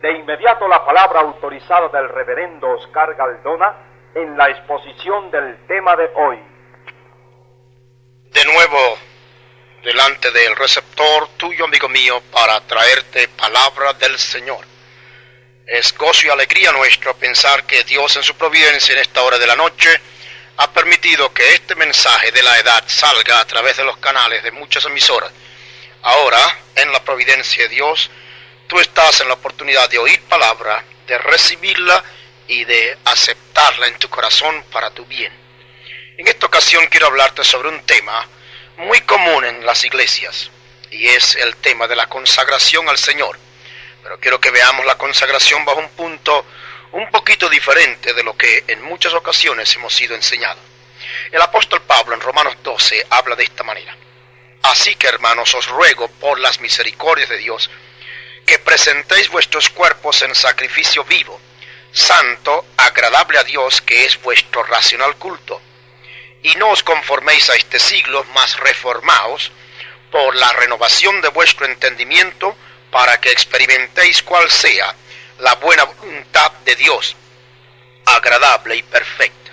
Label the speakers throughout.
Speaker 1: De inmediato la palabra autorizada del reverendo Oscar Galdona en la exposición del tema de hoy.
Speaker 2: De nuevo, delante del receptor tuyo, amigo mío, para traerte palabra del Señor. Es gozo y alegría nuestro pensar que Dios en su providencia en esta hora de la noche ha permitido que este mensaje de la edad salga a través de los canales de muchas emisoras. Ahora, en la providencia de Dios, tú estás en la oportunidad de oír palabra, de recibirla y de aceptarla en tu corazón para tu bien. En esta ocasión quiero hablarte sobre un tema muy común en las iglesias, y es el tema de la consagración al Señor. Pero quiero que veamos la consagración bajo un punto un poquito diferente de lo que en muchas ocasiones hemos sido enseñados. El apóstol Pablo en Romanos 12 habla de esta manera: así que, hermanos, os ruego por las misericordias de Dios que presentéis vuestros cuerpos en sacrificio vivo, santo, agradable a Dios, que es vuestro racional culto. Y no os conforméis a este siglo, mas reformaos por la renovación de vuestro entendimiento, para que experimentéis cuál sea la buena voluntad de Dios, agradable y perfecta.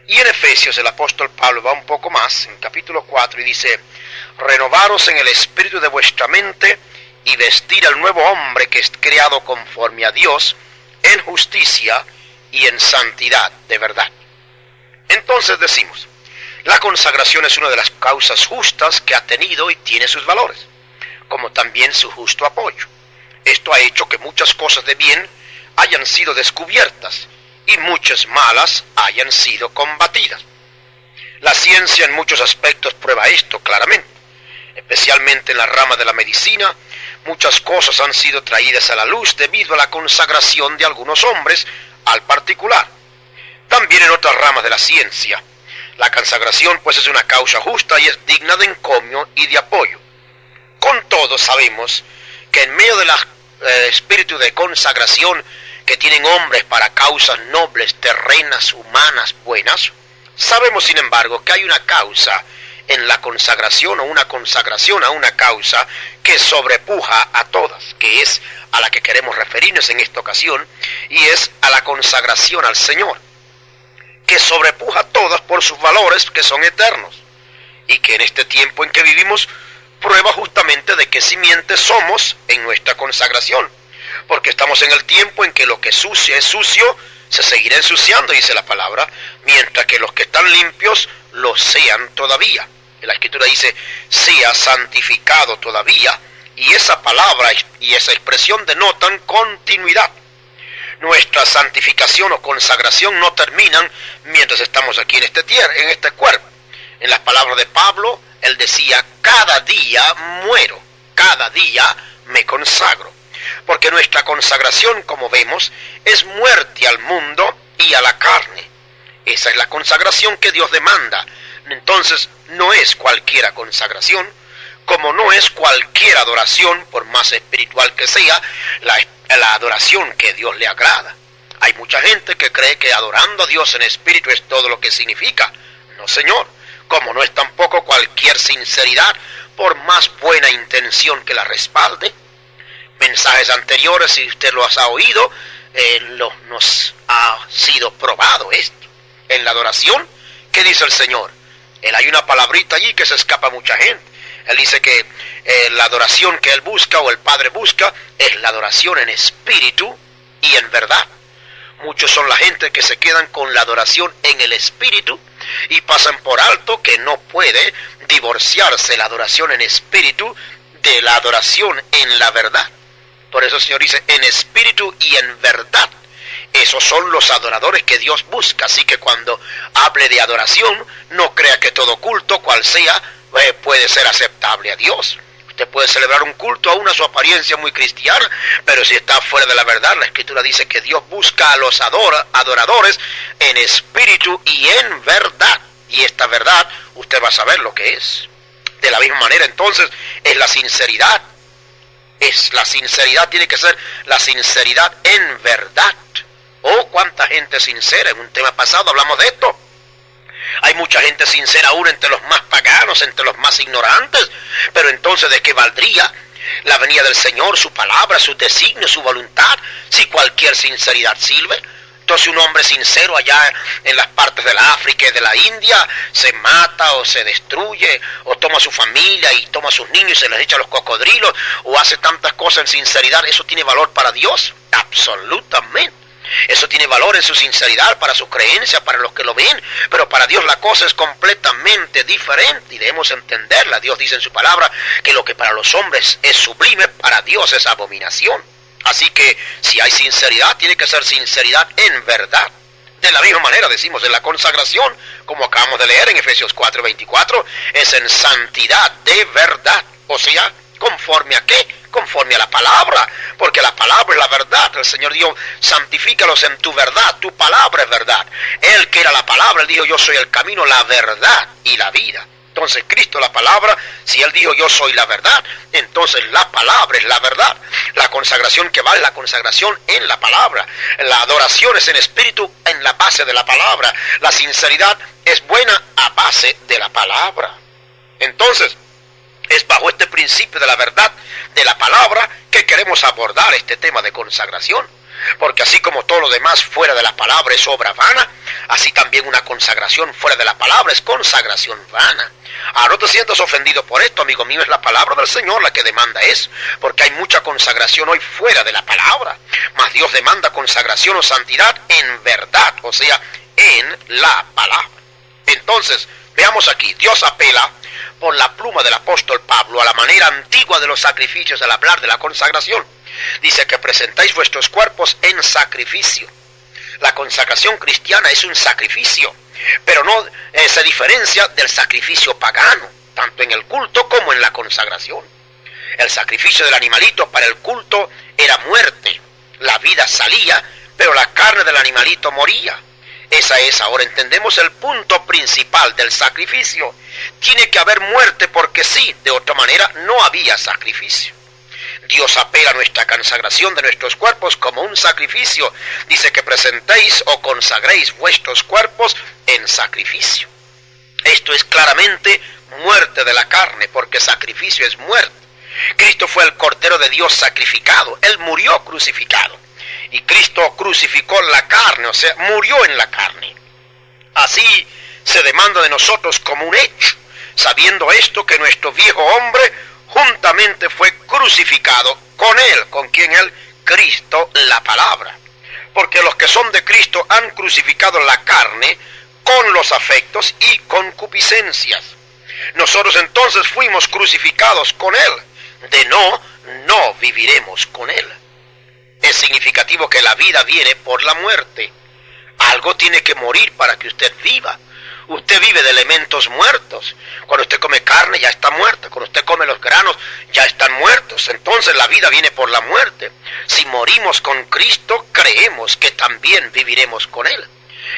Speaker 2: Y en Efesios el apóstol Pablo va un poco más, en capítulo 4, y dice: renovaros en el espíritu de vuestra mente, y vestir al nuevo hombre que es creado conforme a Dios, en justicia y en santidad de verdad. Entonces decimos, la consagración es una de las causas justas que ha tenido y tiene sus valores, como también su justo apoyo. Esto ha hecho que muchas cosas de bien hayan sido descubiertas y muchas malas hayan sido combatidas. La ciencia en muchos aspectos prueba esto claramente, especialmente en la rama de la medicina. Muchas cosas han sido traídas a la luz debido a la consagración de algunos hombres al particular. También en otras ramas de la ciencia, la consagración pues es una causa justa y es digna de encomio y de apoyo. Con todo, sabemos que en medio del espíritu de consagración que tienen hombres para causas nobles, terrenas, humanas, buenas, sabemos sin embargo que hay una causa en la consagración, o una consagración a una causa que sobrepuja a todas, que es a la que queremos referirnos en esta ocasión, y es a la consagración al Señor, que sobrepuja a todas por sus valores que son eternos, y que en este tiempo en que vivimos prueba justamente de qué simiente somos en nuestra consagración, porque estamos en el tiempo en que lo que sucio es sucio, se seguirá ensuciando, dice la palabra, mientras que los que están limpios lo sean todavía. La Escritura dice: sea santificado todavía, y esa palabra y esa expresión denotan continuidad. Nuestra santificación o consagración no terminan mientras estamos aquí en este cuerpo. En las palabras de Pablo, él decía: cada día muero, cada día me consagro. Porque nuestra consagración, como vemos, es muerte al mundo y a la carne. Esa es la consagración que Dios demanda. Entonces, no es cualquier consagración, como no es cualquier adoración, por más espiritual que sea, la adoración que Dios le agrada. Hay mucha gente que cree que adorando a Dios en espíritu es todo lo que significa. No, señor, como no es tampoco cualquier sinceridad, por más buena intención que la respalde. Mensajes anteriores, si usted los ha oído, nos ha sido probado esto. En la adoración, ¿qué dice el Señor? Hay una palabrita allí que se escapa a mucha gente. Él dice que la adoración que Él busca, o el Padre busca, es la adoración en espíritu y en verdad. Muchos son la gente que se quedan con la adoración en el espíritu y pasan por alto que no puede divorciarse la adoración en espíritu de la adoración en la verdad. Por eso el Señor dice: en espíritu y en verdad. Esos son los adoradores que Dios busca. Así que cuando hable de adoración, no crea que todo culto, cual sea, puede ser aceptable a Dios. Usted puede celebrar un culto aún a su apariencia muy cristiana, pero si está fuera de la verdad, la Escritura dice que Dios busca a los adoradores en espíritu y en verdad. Y esta verdad, usted va a saber lo que es. De la misma manera, entonces, es la sinceridad. Tiene que ser la sinceridad en verdad. Oh, cuánta gente sincera. En un tema pasado hablamos de esto. Hay mucha gente sincera aún entre los más paganos, entre los más ignorantes. Pero entonces, ¿de qué valdría la venida del Señor, su palabra, sus designios, su voluntad, si cualquier sinceridad sirve. Entonces un hombre sincero allá en las partes de la África y de la India se mata o se destruye o toma a su familia y toma a sus niños y se les echa a los cocodrilos o hace tantas cosas en sinceridad. ¿Eso tiene valor para Dios? Absolutamente. Eso tiene valor en su sinceridad para su creencia, para los que lo ven, pero para Dios la cosa es completamente diferente y debemos entenderla. Dios dice en su palabra que lo que para los hombres es sublime, para Dios es abominación. Así que si hay sinceridad, tiene que ser sinceridad en verdad. De la misma manera decimos en la consagración, como acabamos de leer en Efesios 4:24, es en santidad de verdad. O sea, ¿conforme a qué? Conforme a la palabra, porque la palabra es la verdad. El Señor dijo, santifícalos en tu verdad, tu palabra es verdad. Él que era la palabra, Él dijo, yo soy el camino, la verdad y la vida. Entonces Cristo la palabra, si Él dijo yo soy la verdad, entonces la palabra es la verdad. La consagración que vale, la consagración en la palabra. La adoración es en espíritu en la base de la palabra. La sinceridad es buena a base de la palabra. Entonces, es bajo este principio de la verdad de la palabra que queremos abordar este tema de consagración. Porque así como todo lo demás fuera de la palabra es obra vana, así también una consagración fuera de la palabra es consagración vana. Ahora no te sientas ofendido por esto, amigo mío, es la palabra del Señor la que demanda eso, porque hay mucha consagración hoy fuera de la palabra, mas Dios demanda consagración o santidad en verdad, o sea, en la palabra. Entonces, veamos aquí, Dios apela por la pluma del apóstol Pablo a la manera antigua de los sacrificios al hablar de la consagración. Dice que presentáis vuestros cuerpos en sacrificio. La consagración cristiana es un sacrificio, pero no se diferencia del sacrificio pagano, tanto en el culto como en la consagración. El sacrificio del animalito para el culto era muerte. La vida salía, pero la carne del animalito moría. Esa es, ahora entendemos el punto principal del sacrificio. Tiene que haber muerte porque sí, de otra manera no había sacrificio. Dios apela a nuestra consagración de nuestros cuerpos como un sacrificio. Dice que presentéis o consagréis vuestros cuerpos en sacrificio. Esto es claramente muerte de la carne, porque sacrificio es muerte. Cristo fue el Cordero de Dios sacrificado. Él murió crucificado. Y Cristo crucificó la carne, o sea, murió en la carne. Así se demanda de nosotros como un hecho, sabiendo esto que nuestro viejo hombre juntamente fue crucificado con Él, con quien Él, Cristo, la palabra. Porque los que son de Cristo han crucificado la carne con los afectos y concupiscencias. Nosotros entonces fuimos crucificados con Él. De no viviremos con Él. Es significativo que la vida viene por la muerte. Algo tiene que morir para que usted viva. Usted vive de elementos muertos. Cuando usted come carne ya está muerta. Cuando usted come los granos ya están muertos. Entonces la vida viene por la muerte. Si morimos con Cristo, creemos que también viviremos con Él.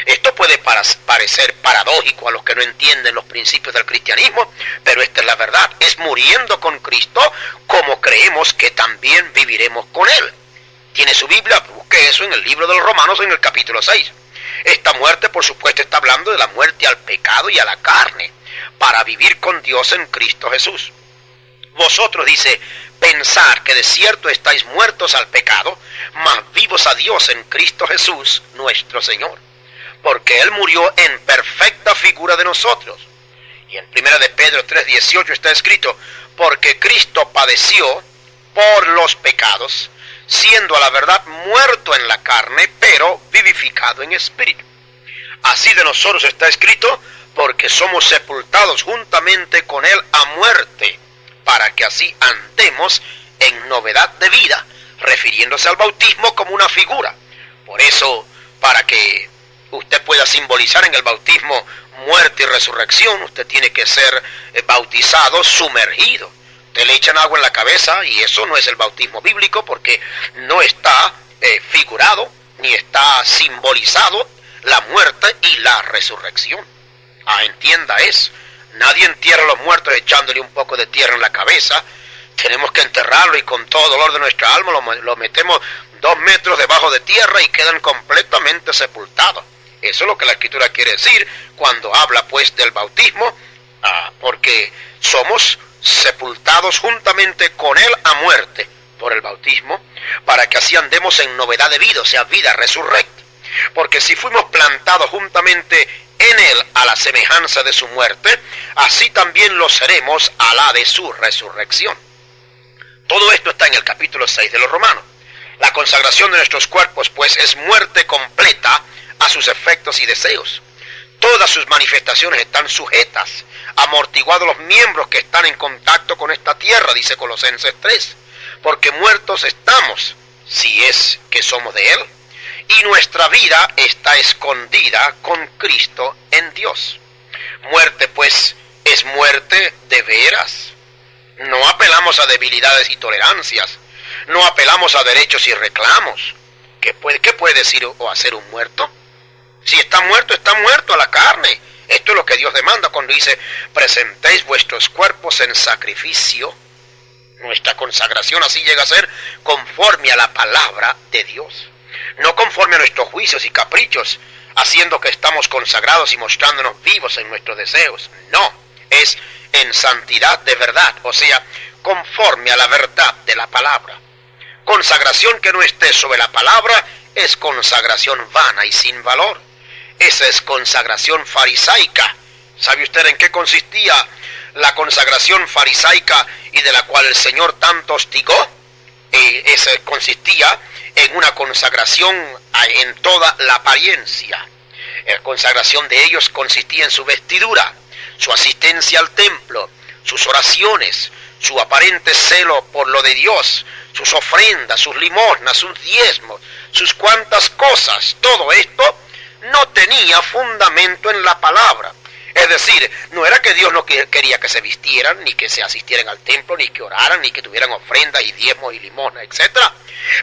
Speaker 2: Esto puede parecer paradójico a los que no entienden los principios del cristianismo, pero esta es la verdad. Es muriendo con Cristo como creemos que también viviremos con Él. Tiene su Biblia, busque eso en el libro de los Romanos en el capítulo 6. Esta muerte, por supuesto, está hablando de la muerte al pecado y a la carne, para vivir con Dios en Cristo Jesús. Vosotros, dice, pensar que de cierto estáis muertos al pecado, mas vivos a Dios en Cristo Jesús, nuestro Señor. Porque Él murió en perfecta figura de nosotros. Y en 1 de Pedro 3:18 está escrito, porque Cristo padeció por los pecados, siendo a la verdad muerto en la carne, pero vivificado en espíritu. Así de nosotros está escrito, porque somos sepultados juntamente con Él a muerte, para que así andemos en novedad de vida, refiriéndose al bautismo como una figura. Por eso, para que usted pueda simbolizar en el bautismo muerte y resurrección, usted tiene que ser bautizado sumergido. Te le echan agua en la cabeza y eso no es el bautismo bíblico porque no está figurado ni está simbolizado la muerte y la resurrección. Entienda eso. Nadie entierra a los muertos echándole un poco de tierra en la cabeza. Tenemos que enterrarlo y con todo dolor de nuestra alma lo metemos 2 metros debajo de tierra y quedan completamente sepultados. Eso es lo que la Escritura quiere decir cuando habla pues del bautismo, porque somos sepultados juntamente con él a muerte por el bautismo, para que así andemos en novedad de vida, o sea, vida resurrecta. Porque si fuimos plantados juntamente en él a la semejanza de su muerte, así también lo seremos a la de su resurrección. Todo esto está en el capítulo 6 de los Romanos. La consagración de nuestros cuerpos, pues, es muerte completa a sus efectos y deseos. Todas sus manifestaciones están sujetas, amortiguados los miembros que están en contacto con esta tierra, dice Colosenses 3, porque muertos estamos, si es que somos de él, y nuestra vida está escondida con Cristo en Dios. Muerte, pues, es muerte de veras. No apelamos a debilidades y tolerancias, no apelamos a derechos y reclamos. ¿Qué puede decir o hacer un muerto? Si está muerto a la carne. Esto es lo que Dios demanda cuando dice, presentéis vuestros cuerpos en sacrificio. Nuestra consagración así llega a ser conforme a la palabra de Dios. No conforme a nuestros juicios y caprichos, haciendo que estamos consagrados y mostrándonos vivos en nuestros deseos. No, es en santidad de verdad, o sea, conforme a la verdad de la palabra. Consagración que no esté sobre la palabra es consagración vana y sin valor. Esa es consagración farisaica. ¿Sabe usted en qué consistía la consagración farisaica y de la cual el Señor tanto hostigó? Esa consistía en una consagración en toda la apariencia. La consagración de ellos consistía en su vestidura, su asistencia al templo, sus oraciones, su aparente celo por lo de Dios, sus ofrendas, sus limosnas, sus diezmos, sus cuantas cosas. Todo esto no tenía fundamento en la palabra. Es decir, no era que Dios no quería que se vistieran, ni que se asistieran al templo, ni que oraran, ni que tuvieran ofrendas y diezmos y limosna, etc.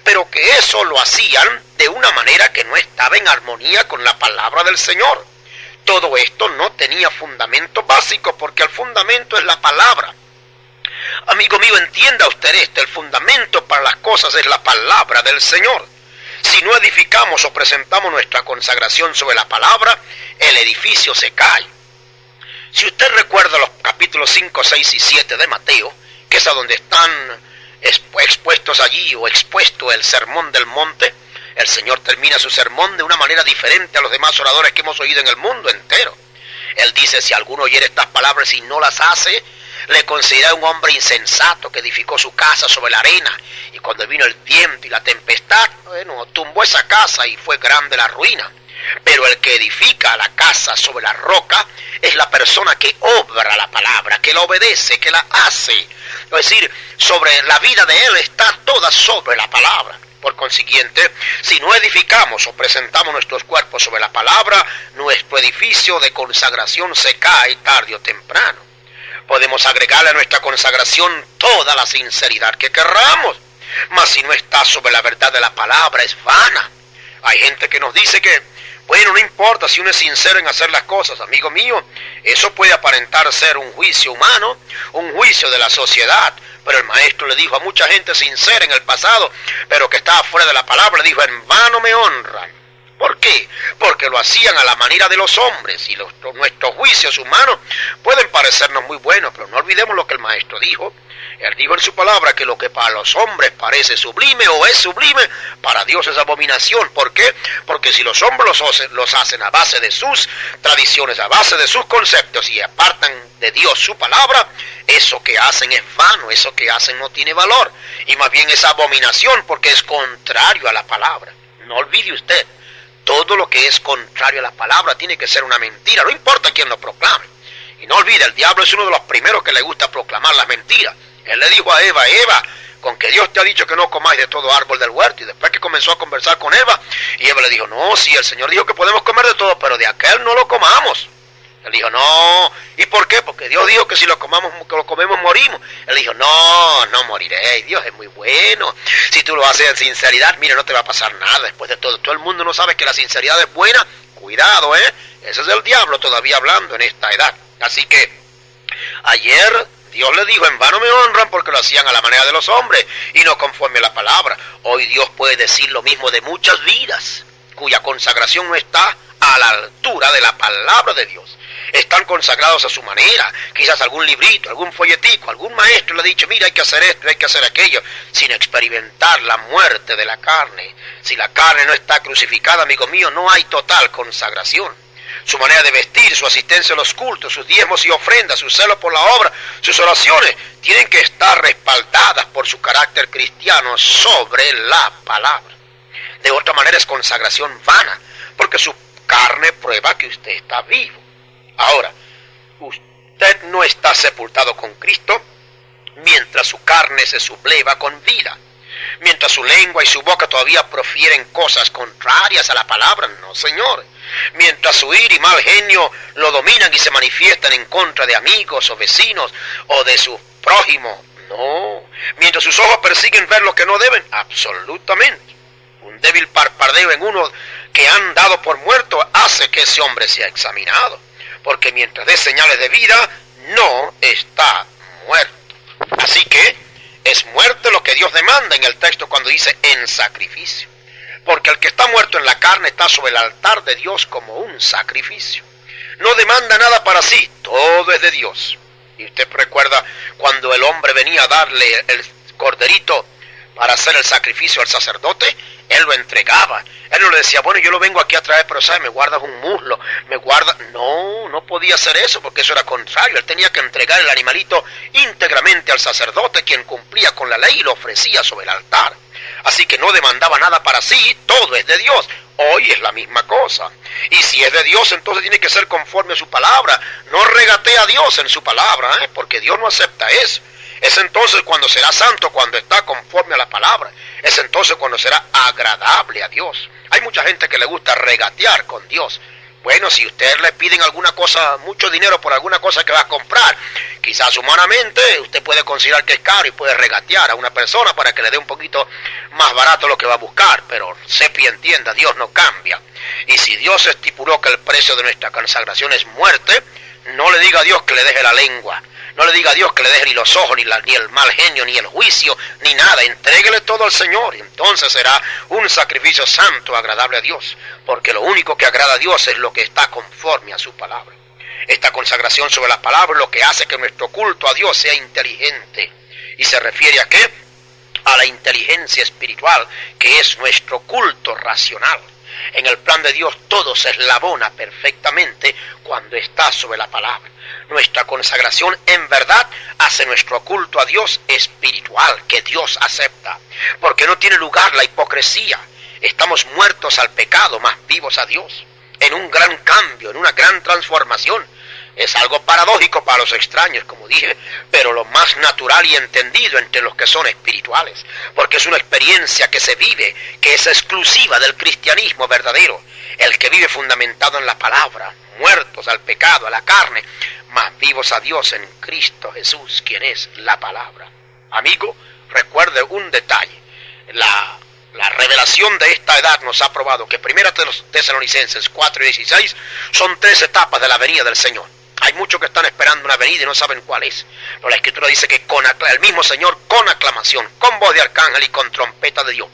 Speaker 2: Pero que eso lo hacían de una manera que no estaba en armonía con la palabra del Señor. Todo esto no tenía fundamento básico, porque el fundamento es la palabra. Amigo mío, entienda usted esto, el fundamento para las cosas es la palabra del Señor. Si no edificamos o presentamos nuestra consagración sobre la palabra, el edificio se cae. Si usted recuerda los capítulos 5, 6 y 7 de Mateo, que es a donde están expuestos allí o expuesto el sermón del monte, el Señor termina su sermón de una manera diferente a los demás oradores que hemos oído en el mundo entero. Él dice, si alguno oyere estas palabras y no las hace, le considera un hombre insensato que edificó su casa sobre la arena, y cuando vino el viento y la tempestad, tumbó esa casa y fue grande la ruina. Pero el que edifica la casa sobre la roca es la persona que obra la palabra, que la obedece, que la hace. Es decir, sobre la vida de él está toda sobre la palabra. Por consiguiente, si no edificamos o presentamos nuestros cuerpos sobre la palabra, nuestro edificio de consagración se cae tarde o temprano. Podemos agregarle a nuestra consagración toda la sinceridad que querramos, mas si no está sobre la verdad de la palabra, es vana. Hay gente que nos dice que, bueno, no importa si uno es sincero en hacer las cosas, amigo mío, eso puede aparentar ser un juicio humano, un juicio de la sociedad, pero el maestro le dijo a mucha gente sincera en el pasado, pero que estaba fuera de la palabra, le dijo, en vano me honran. ¿Por qué? Porque lo hacían a la manera de los hombres, y nuestros juicios humanos pueden parecernos muy buenos, pero no olvidemos lo que el maestro dijo. Él dijo en su palabra que lo que para los hombres parece sublime o es sublime, para Dios es abominación. ¿Por qué? Porque si los hombres los hacen a base de sus tradiciones, a base de sus conceptos, y apartan de Dios su palabra, eso que hacen es vano, eso que hacen no tiene valor, y más bien es abominación porque es contrario a la palabra. No olvide usted, todo lo que es contrario a la palabra tiene que ser una mentira, no importa quién lo proclame. Y no olvide, el diablo es uno de los primeros que le gusta proclamar las mentiras. Él le dijo a Eva, Eva, con que Dios te ha dicho que no comáis de todo árbol del huerto. Y después que comenzó a conversar con Eva, y Eva le dijo, no, sí, el Señor dijo que podemos comer de todo, pero de aquel no lo comamos. Él dijo, no. ¿Y por qué? Porque Dios dijo que si lo comemos morimos. Él dijo, no moriréis. Dios es muy bueno. Si tú lo haces en sinceridad, mira, no te va a pasar nada. Después de todo el mundo no sabe que la sinceridad es buena. Cuidado, ese es el diablo todavía hablando en esta edad. Así que ayer Dios le dijo, en vano me honran porque lo hacían a la manera de los hombres y no conforme a la palabra. Hoy Dios puede decir lo mismo de muchas vidas cuya consagración no está a la altura de la palabra de Dios. Están consagrados a su manera, quizás algún librito, algún folletico, algún maestro le ha dicho, mira, hay que hacer esto, hay que hacer aquello, sin experimentar la muerte de la carne. Si la carne no está crucificada, amigo mío, no hay total consagración. Su manera de vestir, su asistencia a los cultos, sus diezmos y ofrendas, su celo por la obra, sus oraciones, tienen que estar respaldadas por su carácter cristiano sobre la palabra. De otra manera es consagración vana, porque su carne prueba que usted está vivo. Ahora, usted no está sepultado con Cristo mientras su carne se subleva con vida, mientras su lengua y su boca todavía profieren cosas contrarias a la palabra, no, señor. Mientras su ira y mal genio lo dominan y se manifiestan en contra de amigos o vecinos o de su prójimo, no. Mientras sus ojos persiguen ver lo que no deben, absolutamente. Un débil parpadeo en uno que han dado por muerto hace que ese hombre sea examinado, porque mientras dé señales de vida, no está muerto. Así que es muerte lo que Dios demanda en el texto cuando dice en sacrificio, porque el que está muerto en la carne está sobre el altar de Dios como un sacrificio. No demanda nada para sí, todo es de Dios. Y usted recuerda cuando el hombre venía a darle el corderito para hacer el sacrificio al sacerdote, él lo entregaba. Él no le decía, bueno, yo lo vengo aquí a traer, pero ¿sabes? Me guardas un muslo, me guardas... No, no podía hacer eso porque eso era contrario. Él tenía que entregar el animalito íntegramente al sacerdote, quien cumplía con la ley y lo ofrecía sobre el altar. Así que no demandaba nada para sí, todo es de Dios. Hoy es la misma cosa. Y si es de Dios, entonces tiene que ser conforme a su palabra. No regatee a Dios en su palabra, porque Dios no acepta eso. Es entonces cuando será santo, cuando está conforme a la palabra. Es entonces cuando será agradable a Dios. Hay mucha gente que le gusta regatear con Dios. Bueno, si usted le piden alguna cosa, mucho dinero por alguna cosa que va a comprar, quizás humanamente usted puede considerar que es caro y puede regatear a una persona para que le dé un poquito más barato lo que va a buscar, pero sepa y entienda, Dios no cambia. Y si Dios estipuló que el precio de nuestra consagración es muerte, no le diga a Dios que le deje la lengua. No le diga a Dios que le deje ni los ojos, ni el mal genio, ni el juicio, ni nada. Entréguele todo al Señor y entonces será un sacrificio santo, agradable a Dios. Porque lo único que agrada a Dios es lo que está conforme a su palabra. Esta consagración sobre la palabra es lo que hace que nuestro culto a Dios sea inteligente. ¿Y se refiere a qué? A la inteligencia espiritual, que es nuestro culto racional. En el plan de Dios todo se eslabona perfectamente cuando está sobre la palabra. Nuestra consagración en verdad hace nuestro culto a Dios espiritual, que Dios acepta, porque no tiene lugar la hipocresía. Estamos muertos al pecado, más vivos a Dios, en un gran cambio, en una gran transformación. Es algo paradójico para los extraños, como dije, pero lo más natural y entendido entre los que son espirituales, porque es una experiencia que se vive, que es exclusiva del cristianismo verdadero, el que vive fundamentado en la palabra, muertos al pecado, a la carne, más vivos a Dios en Cristo Jesús, quien es la palabra. Amigo, recuerde un detalle, la revelación de esta edad nos ha probado que 1 Tesalonicenses 4:16 son 3 etapas de la venida del Señor. Hay muchos que están esperando una venida y no saben cuál es. Pero la Escritura dice que el mismo Señor con aclamación, con voz de arcángel y con trompeta de Dios.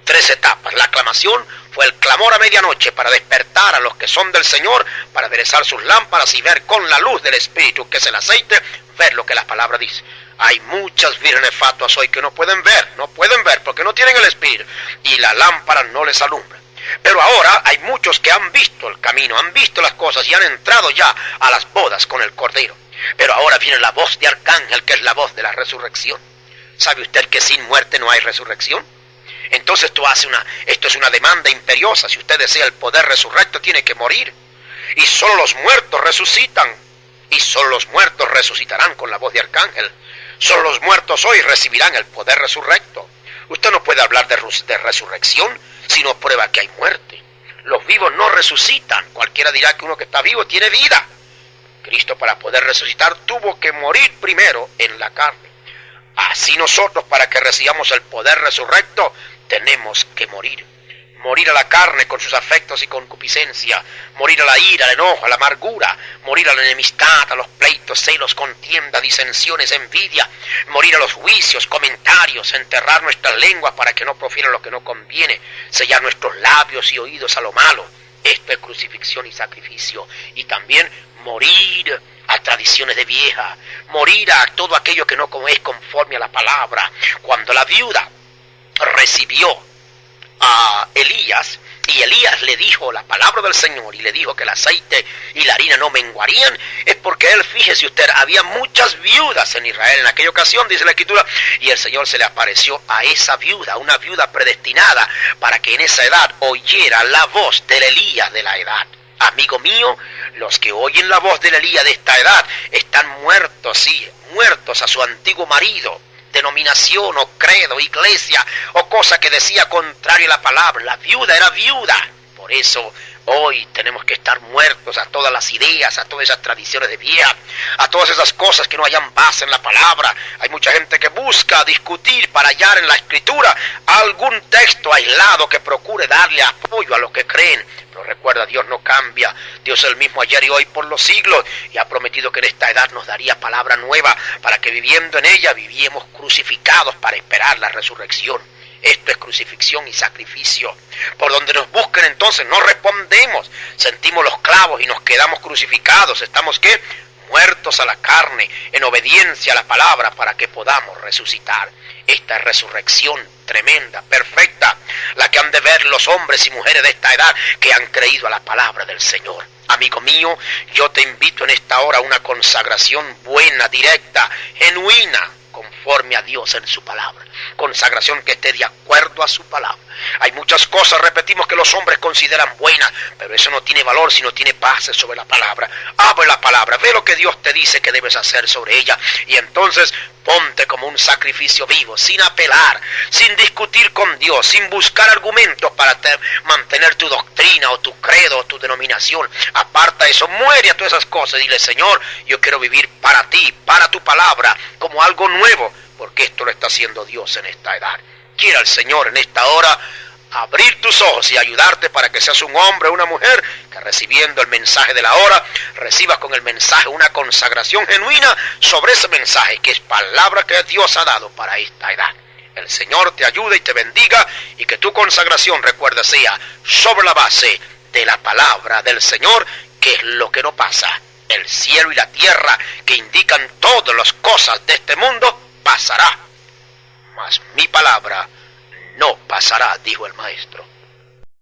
Speaker 2: 3 etapas. La aclamación fue el clamor a medianoche para despertar a los que son del Señor, para aderezar sus lámparas y ver con la luz del Espíritu, que es el aceite, ver lo que la palabra dice. Hay muchas vírgenes fatuas hoy que no pueden ver porque no tienen el Espíritu y la lámpara no les alumbra. Pero ahora hay muchos que han visto el camino, han visto las cosas y han entrado ya a las bodas con el Cordero. Pero ahora viene la voz de arcángel, que es la voz de la resurrección. ¿Sabe usted que sin muerte no hay resurrección? Entonces esto es una demanda imperiosa. Si usted desea el poder resurrecto, tiene que morir. Y solo los muertos resucitan. Y solo los muertos resucitarán con la voz de arcángel. Solo los muertos hoy recibirán el poder resurrecto. Usted no puede hablar de resurrección si no prueba que hay muerte. Los vivos no resucitan. Cualquiera dirá que uno que está vivo tiene vida. Cristo, para poder resucitar, tuvo que morir primero en la carne. Así nosotros, para que recibamos el poder resurrecto, tenemos que morir. Morir a la carne con sus afectos y concupiscencia, morir a la ira, al enojo, a la amargura, morir a la enemistad, a los pleitos, celos, contienda, disensiones, envidia, morir a los juicios, comentarios, enterrar nuestras lenguas para que no profieran lo que no conviene, sellar nuestros labios y oídos a lo malo. Esto es crucifixión y sacrificio. Y también morir a tradiciones de vieja, morir a todo aquello que no es conforme a la palabra. Cuando la viuda recibió a Elías, y Elías le dijo la palabra del Señor y le dijo que el aceite y la harina no menguarían, es porque él, fíjese usted, había muchas viudas en Israel en aquella ocasión, dice la Escritura, y el Señor se le apareció a esa viuda, una viuda predestinada para que en esa edad oyera la voz del Elías de la edad. Amigo mío, los que oyen la voz del Elías de esta edad están muertos, sí, muertos a su antiguo marido, denominación o credo, iglesia o cosa que decía contrario a la palabra. La viuda era viuda. Por eso hoy tenemos que estar muertos a todas las ideas, a todas esas tradiciones de vieja, a todas esas cosas que no hayan base en la palabra. Hay mucha gente que busca discutir para hallar en la Escritura algún texto aislado que procure darle apoyo a lo que creen. Pero recuerda, Dios no cambia. Dios es el mismo ayer y hoy por los siglos, y ha prometido que en esta edad nos daría palabra nueva para que viviendo en ella viviéramos crucificados para esperar la resurrección. Esto es crucifixión y sacrificio. Por donde nos busquen entonces no respondemos. Sentimos los clavos y nos quedamos crucificados. ¿Estamos qué? Muertos a la carne, en obediencia a la palabra para que podamos resucitar. Esta resurrección tremenda, perfecta, la que han de ver los hombres y mujeres de esta edad que han creído a la palabra del Señor. Amigo mío, yo te invito en esta hora a una consagración buena, directa, genuina, conforme a Dios en su palabra. Consagración que esté de acuerdo a su palabra. Hay muchas cosas, repetimos, que los hombres consideran buenas, pero eso no tiene valor si no tiene base sobre la palabra. Abre la palabra, ve lo que Dios te dice que debes hacer sobre ella, y entonces ponte como un sacrificio vivo, sin apelar, sin discutir con Dios, sin buscar argumentos para mantener tu doctrina o tu credo o tu denominación. Aparta eso, muere a todas esas cosas y dile: Señor, yo quiero vivir para ti, para tu palabra, como algo nuevo, porque esto lo está haciendo Dios en esta edad. Quiera el Señor en esta hora abrir tus ojos y ayudarte para que seas un hombre o una mujer que, recibiendo el mensaje de la hora, recibas con el mensaje una consagración genuina sobre ese mensaje que es palabra que Dios ha dado para esta edad. El Señor te ayude y te bendiga, y que tu consagración, recuerda, sea sobre la base de la palabra del Señor, que es lo que no pasa. El cielo y la tierra, que indican todas las cosas de este mundo, pasará, mas mi palabra no pasará, dijo el Maestro.